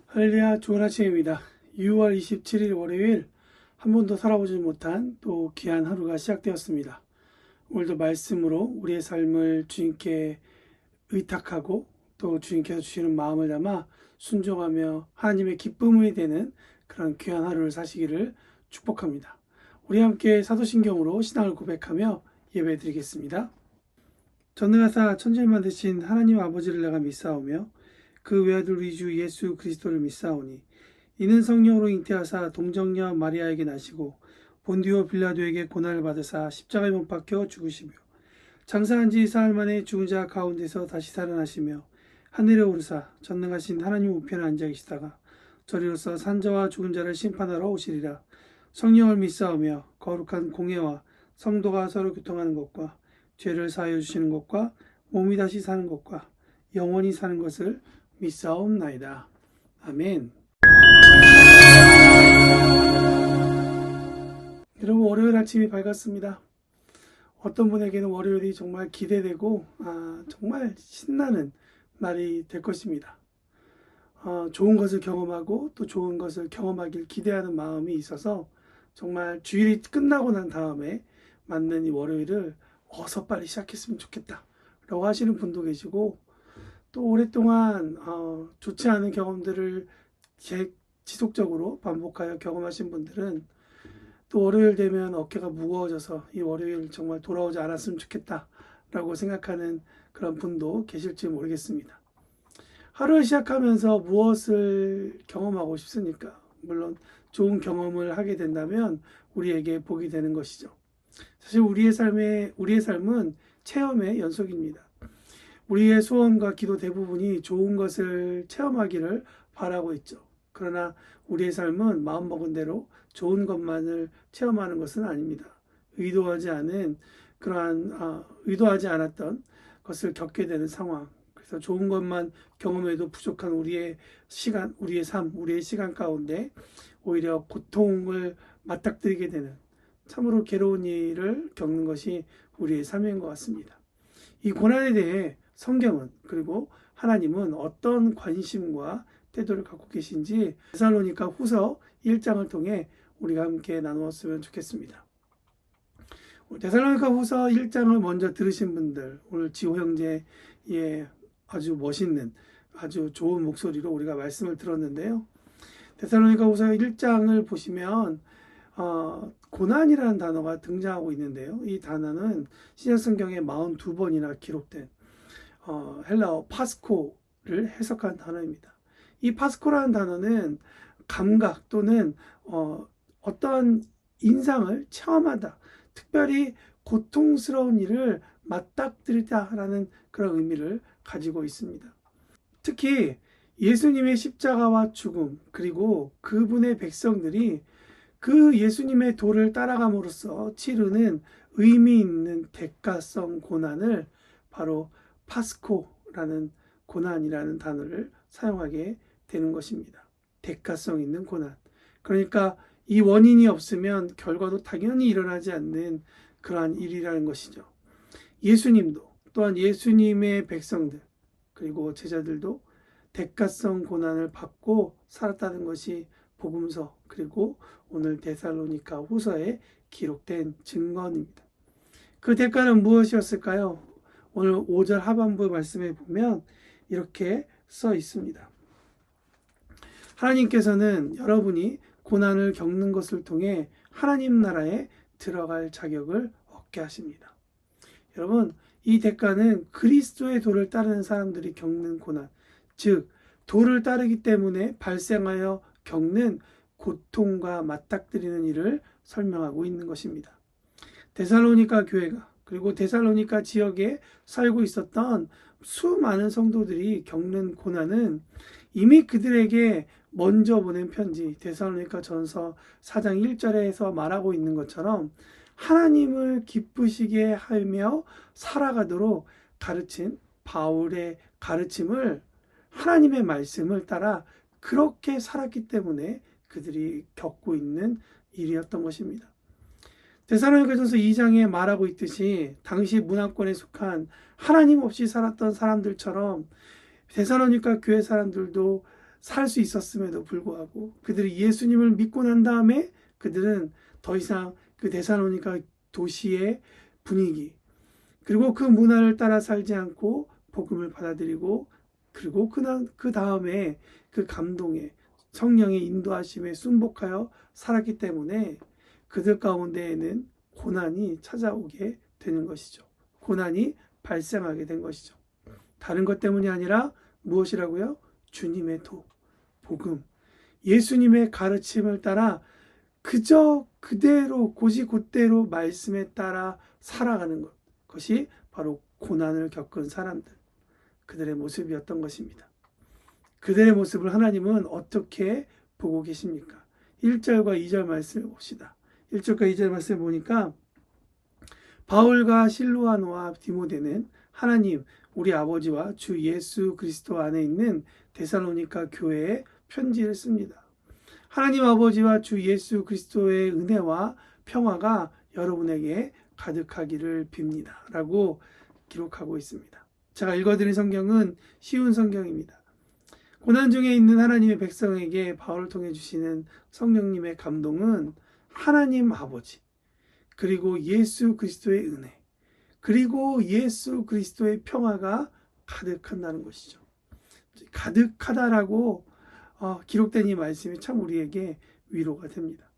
할렐루야, 좋은 아침입니다. 6월 27일 월요일, 한 번도 살아보지 못한 또 귀한 하루가 시작되었습니다. 오늘도 말씀으로 우리의 삶을 주님께 의탁하고 또 주님께서 주시는 마음을 담아 순종하며 하나님의 기쁨이 되는 그런 귀한 하루를 사시기를 축복합니다. 우리 함께 사도신경으로 신앙을 고백하며 예배드리겠습니다. 전능하사 천지를 만드신 하나님 아버지를 내가 믿사오며 그 외아들 우리 주 예수 그리스도를 믿사오니 이는 성령으로 잉태하사 동정녀 마리아에게 나시고 본디오 빌라도에게 고난을 받으사 십자가에 못 박혀 죽으시며 장사한 지 사흘 만에 죽은 자 가운데서 다시 살아나시며 하늘에 오르사 전능하신 하나님 우편에 앉아 계시다가 저리로서 산자와 죽은 자를 심판하러 오시리라. 성령을 믿사오며 거룩한 공예와 성도가 서로 교통하는 것과 죄를 사하여 주시는 것과 몸이 다시 사는 것과 영원히 사는 것을 믿사옵나이다. 아멘. 여러분, 월요일 아침이 밝았습니다. 어떤 분에게는 월요일이 정말 기대되고 정말 신나는 날이 될 것입니다. 좋은 것을 경험하고 또 좋은 것을 경험하길 기대하는 마음이 있어서 정말 주일이 끝나고 난 다음에 맞는 이 월요일을 어서 빨리 시작했으면 좋겠다 라고 하시는 분도 계시고, 또 오랫동안 좋지 않은 경험들을 지속적으로 반복하여 경험하신 분들은 또 월요일 되면 어깨가 무거워져서 이 월요일 정말 돌아오지 않았으면 좋겠다 라고 생각하는 그런 분도 계실지 모르겠습니다. 하루를 시작하면서 무엇을 경험하고 싶습니까? 물론 좋은 경험을 하게 된다면 우리에게 복이 되는 것이죠. 사실 우리의 삶은 체험의 연속입니다. 우리의 소원과 기도 대부분이 좋은 것을 체험하기를 바라고 있죠. 그러나 우리의 삶은 마음먹은 대로 좋은 것만을 체험하는 것은 아닙니다. 의도하지 않았던 것을 겪게 되는 상황. 그래서 좋은 것만 경험해도 부족한 우리의 시간, 우리의 삶, 우리의 시간 가운데 오히려 고통을 맞닥뜨리게 되는 참으로 괴로운 일을 겪는 것이 우리의 삶인 것 같습니다. 이 고난에 대해 성경은, 그리고 하나님은 어떤 관심과 태도를 갖고 계신지 데살로니가 후서 1장을 통해 우리가 함께 나누었으면 좋겠습니다. 데살로니가 후서 1장을 먼저 들으신 분들, 오늘 지호 형제의 아주 멋있는, 아주 좋은 목소리로 우리가 말씀을 들었는데요. 데살로니가 후서 1장을 보시면 고난이라는 단어가 등장하고 있는데요. 이 단어는 신약성경에 42번이나 기록된 헬라어 파스코를 해석한 단어입니다. 이 파스코라는 단어는 감각 또는 어떠한 인상을 체험하다, 특별히 고통스러운 일을 맞닥뜨리다라는 그런 의미를 가지고 있습니다. 특히 예수님의 십자가와 죽음, 그리고 그분의 백성들이 그 예수님의 도를 따라감으로써 치르는 의미 있는 대가성 고난을 바로 파스코라는 고난이라는 단어를 사용하게 되는 것입니다. 대가성 있는 고난. 그러니까 이 원인이 없으면 결과도 당연히 일어나지 않는 그러한 일이라는 것이죠. 예수님도 또한 예수님의 백성들 그리고 제자들도 대가성 고난을 받고 살았다는 것이 복음서, 그리고 오늘 데살로니가 후서에 기록된 증거입니다. 그 대가는 무엇이었을까요? 오늘 5절 하반부 말씀에 보면 이렇게 써 있습니다. 하나님께서는 여러분이 고난을 겪는 것을 통해 하나님 나라에 들어갈 자격을 얻게 하십니다. 여러분, 이 대가는 그리스도의 도를 따르는 사람들이 겪는 고난, 즉 도를 따르기 때문에 발생하여 겪는 고통과 맞닥뜨리는 일을 설명하고 있는 것입니다. 데살로니가 교회가, 그리고 데살로니가 지역에 살고 있었던 수많은 성도들이 겪는 고난은 이미 그들에게 먼저 보낸 편지 데살로니가 전서 4장 1절에서 말하고 있는 것처럼 하나님을 기쁘시게 하며 살아가도록 가르친 바울의 가르침을, 하나님의 말씀을 따라 그렇게 살았기 때문에 그들이 겪고 있는 일이었던 것입니다. 데살로니가전서 2장에 말하고 있듯이 당시 문화권에 속한 하나님 없이 살았던 사람들처럼 데살로니가 교회 사람들도 살 수 있었음에도 불구하고 그들이 예수님을 믿고 난 다음에 그들은 더 이상 그 데살로니가 도시의 분위기 그리고 그 문화를 따라 살지 않고 복음을 받아들이고 그리고 그 다음에 그 감동에 성령의 인도하심에 순복하여 살았기 때문에 그들 가운데에는 고난이 찾아오게 되는 것이죠. 고난이 발생하게 된 것이죠. 다른 것 때문이 아니라 무엇이라고요? 주님의 복음, 예수님의 가르침을 따라 그저 그대로 곧이곧대로 말씀에 따라 살아가는 것, 그것이 바로 고난을 겪은 사람들, 그들의 모습이었던 것입니다. 그들의 모습을 하나님은 어떻게 보고 계십니까? 1절과 2절 말씀을 봅시다. 1절과 2절 말씀을 보니까 바울과 실로아노와 디모데는 하나님 우리 아버지와 주 예수 그리스도 안에 있는 데살로니가 교회에 편지를 씁니다. 하나님 아버지와 주 예수 그리스도의 은혜와 평화가 여러분에게 가득하기를 빕니다. 라고 기록하고 있습니다. 제가 읽어드린 성경은 쉬운 성경입니다. 고난 중에 있는 하나님의 백성에게 바울을 통해 주시는 성령님의 감동은 하나님 아버지, 그리고 예수 그리스도의 은혜, 그리고 예수 그리스도의 평화가 가득한다는 것이죠. 가득하다라고 기록된 이 말씀이 참 우리에게 위로가 됩니다.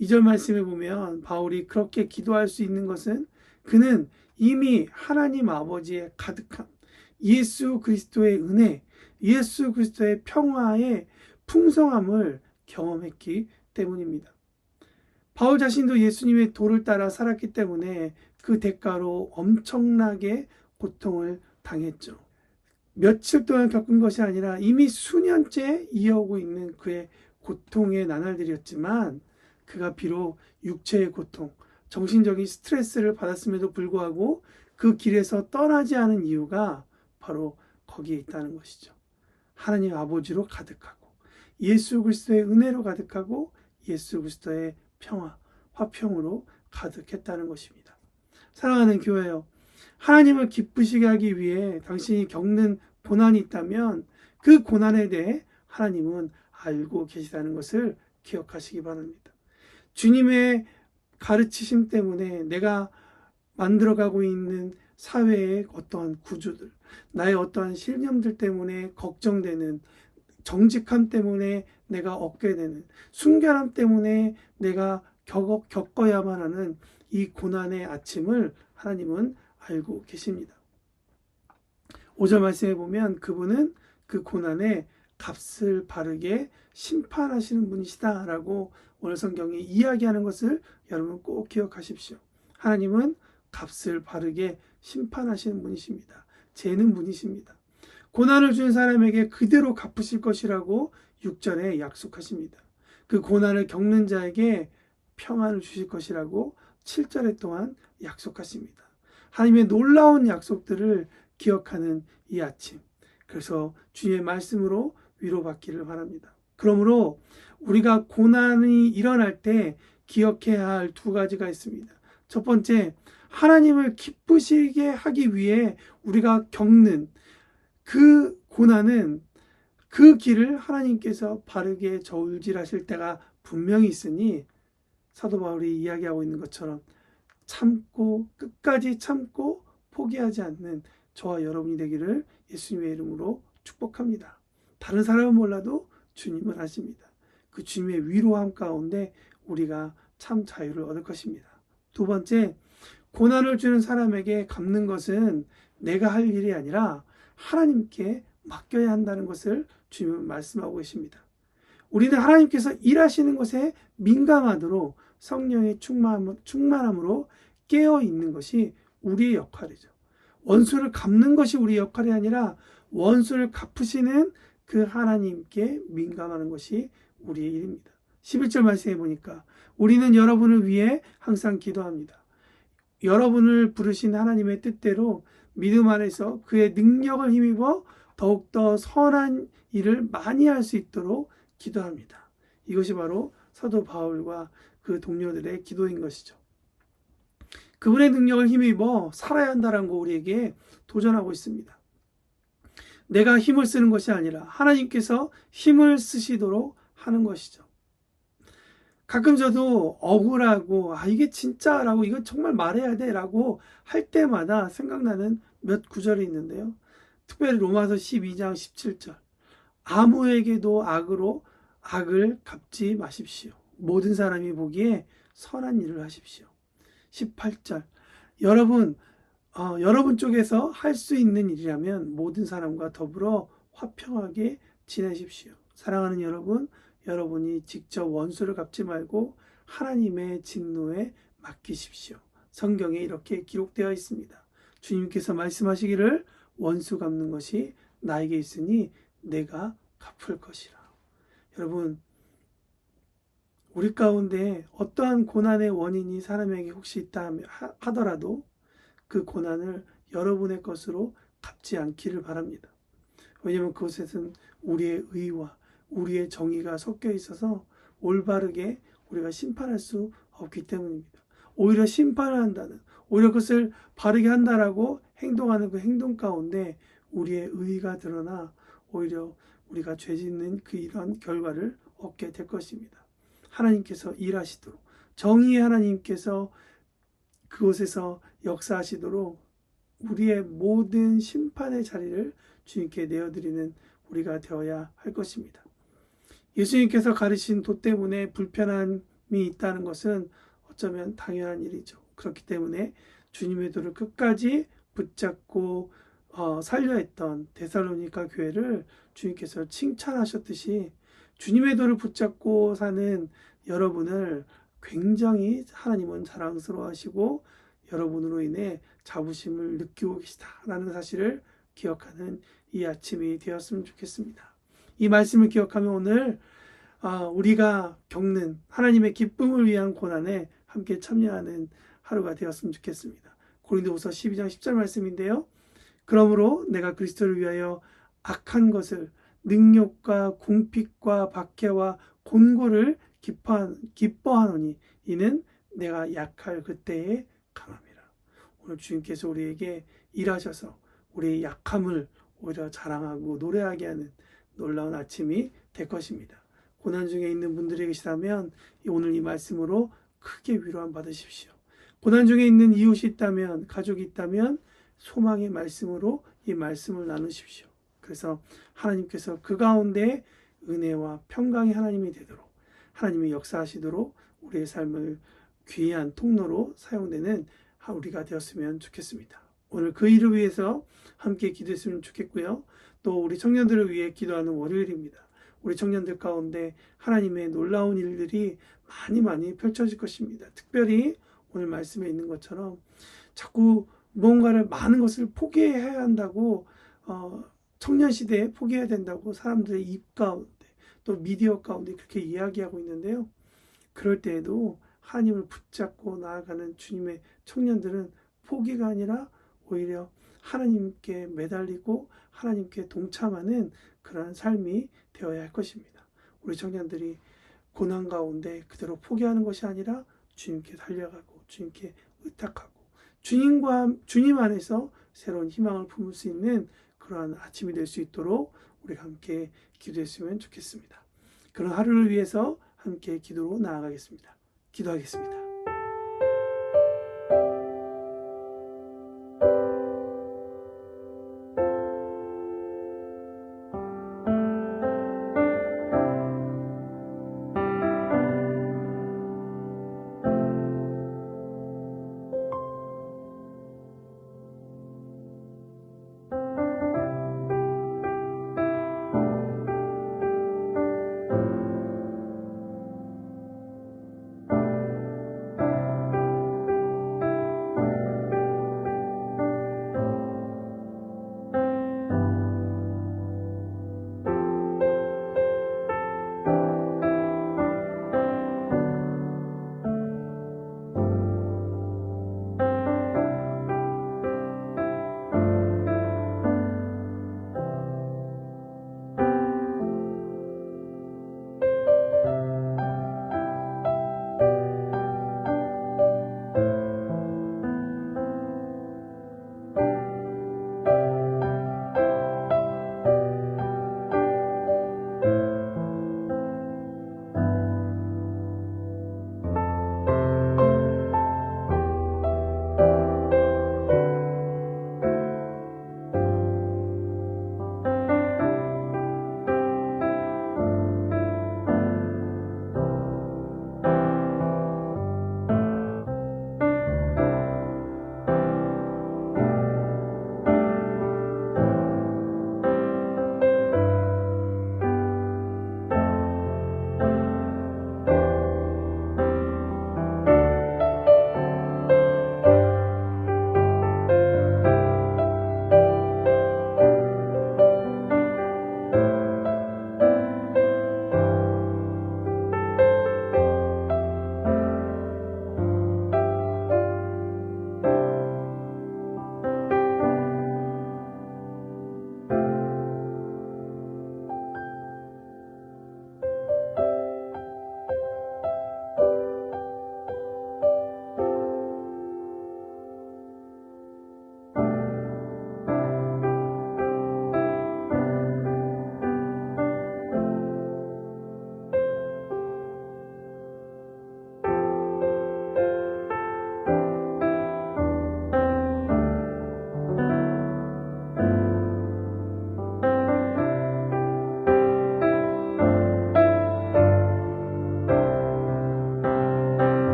2절 말씀에 보면 바울이 그렇게 기도할 수 있는 것은 그는 이미 하나님 아버지의 가득함, 예수 그리스도의 은혜, 예수 그리스도의 평화의 풍성함을 경험했기 때문입니다. 바울 자신도 예수님의 도를 따라 살았기 때문에 그 대가로 엄청나게 고통을 당했죠. 며칠 동안 겪은 것이 아니라 이미 수년째 이어오고 있는 그의 고통의 나날들이었지만 그가 비록 육체의 고통, 정신적인 스트레스를 받았음에도 불구하고 그 길에서 떠나지 않은 이유가 바로 거기에 있다는 것이죠. 하나님 아버지로 가득하고 예수 그리스도의 은혜로 가득하고 예수 그리스도의 평화, 화평으로 가득했다는 것입니다. 사랑하는 교회요, 하나님을 기쁘시게 하기 위해 당신이 겪는 고난이 있다면 그 고난에 대해 하나님은 알고 계시다는 것을 기억하시기 바랍니다. 주님의 가르치심 때문에 내가 만들어가고 있는 사회의 어떠한 구조들, 나의 어떠한 신념들 때문에 걱정되는, 정직함 때문에 내가 얻게 되는, 순결함 때문에 내가 겪어야만 하는 이 고난의 아침을 하나님은 알고 계십니다. 5절 말씀에 보면 그분은 그 고난의 값을 바르게 심판하시는 분이시다라고 오늘 성경이 이야기하는 것을 여러분 꼭 기억하십시오. 하나님은 값을 바르게 심판하시는 분이십니다. 재는 분이십니다. 고난을 준 사람에게 그대로 갚으실 것이라고 6절에 약속하십니다. 그 고난을 겪는 자에게 평안을 주실 것이라고 7절에 또한 약속하십니다. 하나님의 놀라운 약속들을 기억하는 이 아침, 그래서 주님의 말씀으로 위로받기를 바랍니다. 그러므로 우리가 고난이 일어날 때 기억해야 할 두 가지가 있습니다. 첫 번째, 하나님을 기쁘시게 하기 위해 우리가 겪는 그 고난은 그 길을 하나님께서 바르게 저울질하실 때가 분명히 있으니 사도 바울이 이야기하고 있는 것처럼 참고 끝까지 참고 포기하지 않는 저와 여러분이 되기를 예수님의 이름으로 축복합니다. 다른 사람은 몰라도 주님은 아십니다. 그 주님의 위로함 가운데 우리가 참 자유를 얻을 것입니다. 두 번째, 고난을 주는 사람에게 갚는 것은 내가 할 일이 아니라 하나님께 맡겨야 한다는 것을 주님은 말씀하고 계십니다. 우리는 하나님께서 일하시는 것에 민감하도록 성령의 충만함으로 깨어있는 것이 우리의 역할이죠. 원수를 갚는 것이 우리의 역할이 아니라 원수를 갚으시는 그 하나님께 민감하는 것이 우리의 일입니다. 11절 말씀해 보니까 우리는 여러분을 위해 항상 기도합니다. 여러분을 부르신 하나님의 뜻대로 믿음 안에서 그의 능력을 힘입어 더욱더 선한 일을 많이 할 수 있도록 기도합니다. 이것이 바로 사도 바울과 그 동료들의 기도인 것이죠. 그분의 능력을 힘입어 살아야 한다는 거 우리에게 도전하고 있습니다. 내가 힘을 쓰는 것이 아니라 하나님께서 힘을 쓰시도록 하는 것이죠. 가끔 저도 억울하고 이게 진짜라고 이거 정말 말해야 돼라고 할 때마다 생각나는 몇 구절이 있는데요. 특별히 로마서 12장 17절. 아무에게도 악을 갚지 마십시오. 모든 사람이 보기에 선한 일을 하십시오. 18절. 여러분 쪽에서 할 수 있는 일이라면 모든 사람과 더불어 화평하게 지내십시오. 사랑하는 여러분, 여러분이 직접 원수를 갚지 말고 하나님의 진노에 맡기십시오. 성경에 이렇게 기록되어 있습니다. 주님께서 말씀하시기를 원수 갚는 것이 나에게 있으니 내가 갚을 것이라. 여러분, 우리 가운데 어떠한 고난의 원인이 사람에게 혹시 있다 하더라도 그 고난을 여러분의 것으로 갚지 않기를 바랍니다. 왜냐하면 그것에는 우리의 의와 우리의 정의가 섞여 있어서 올바르게 우리가 심판할 수 없기 때문입니다. 오히려 심판을 한다는, 오히려 그것을 바르게 한다라고 행동하는 그 행동 가운데 우리의 의가 드러나 오히려 우리가 죄 짓는 이런 결과를 얻게 될 것입니다. 하나님께서 일하시도록, 정의의 하나님께서 그곳에서 역사하시도록 우리의 모든 심판의 자리를 주님께 내어드리는 우리가 되어야 할 것입니다. 예수님께서 가르친 도 때문에 불편함이 있다는 것은 어쩌면 당연한 일이죠. 그렇기 때문에 주님의 도를 끝까지 붙잡고 살려 했던 데살로니가 교회를 주님께서 칭찬하셨듯이 주님의 도를 붙잡고 사는 여러분을 굉장히 하나님은 자랑스러워하시고 여러분으로 인해 자부심을 느끼고 계시다라는 사실을 기억하는 이 아침이 되었으면 좋겠습니다. 이 말씀을 기억하며 오늘 우리가 겪는 하나님의 기쁨을 위한 고난에 함께 참여하는 하루가 되었으면 좋겠습니다. 고린도후서 12장 10절 말씀인데요. 그러므로 내가 그리스도를 위하여 악한 것을 능욕과 궁핍과 박해와 곤고를 기뻐하노니 이는 내가 약할 그때에 강함이라. 오늘 주님께서 우리에게 일하셔서 우리의 약함을 오히려 자랑하고 노래하게 하는 놀라운 아침이 될 것입니다. 고난 중에 있는 분들이 계시다면 오늘 이 말씀으로 크게 위로함 받으십시오. 고난 중에 있는 이웃이 있다면, 가족이 있다면 소망의 말씀으로 이 말씀을 나누십시오. 그래서 하나님께서 그 가운데 은혜와 평강의 하나님이 되도록, 하나님이 역사하시도록 우리의 삶을 귀한 통로로 사용되는 우리가 되었으면 좋겠습니다. 오늘 그 일을 위해서 함께 기도했으면 좋겠고요. 또 우리 청년들을 위해 기도하는 월요일입니다. 우리 청년들 가운데 하나님의 놀라운 일들이 많이 펼쳐질 것입니다. 특별히 오늘 말씀에 있는 것처럼 자꾸 무언가를 많은 것을 포기해야 한다고 청년 시대에 포기해야 된다고 사람들의 입 가운데 또 미디어 가운데 그렇게 이야기하고 있는데요. 그럴 때에도 하나님을 붙잡고 나아가는 주님의 청년들은 포기가 아니라 오히려 하나님께 매달리고 하나님께 동참하는 그러한 삶이 되어야 할 것입니다. 우리 청년들이 고난 가운데 그대로 포기하는 것이 아니라 주님께 달려가고 주님께 의탁하고 주님 안에서 새로운 희망을 품을 수 있는 그러한 아침이 될 수 있도록 우리가 함께 기도했으면 좋겠습니다. 그런 하루를 위해서 함께 기도로 나아가겠습니다. 기도하겠습니다.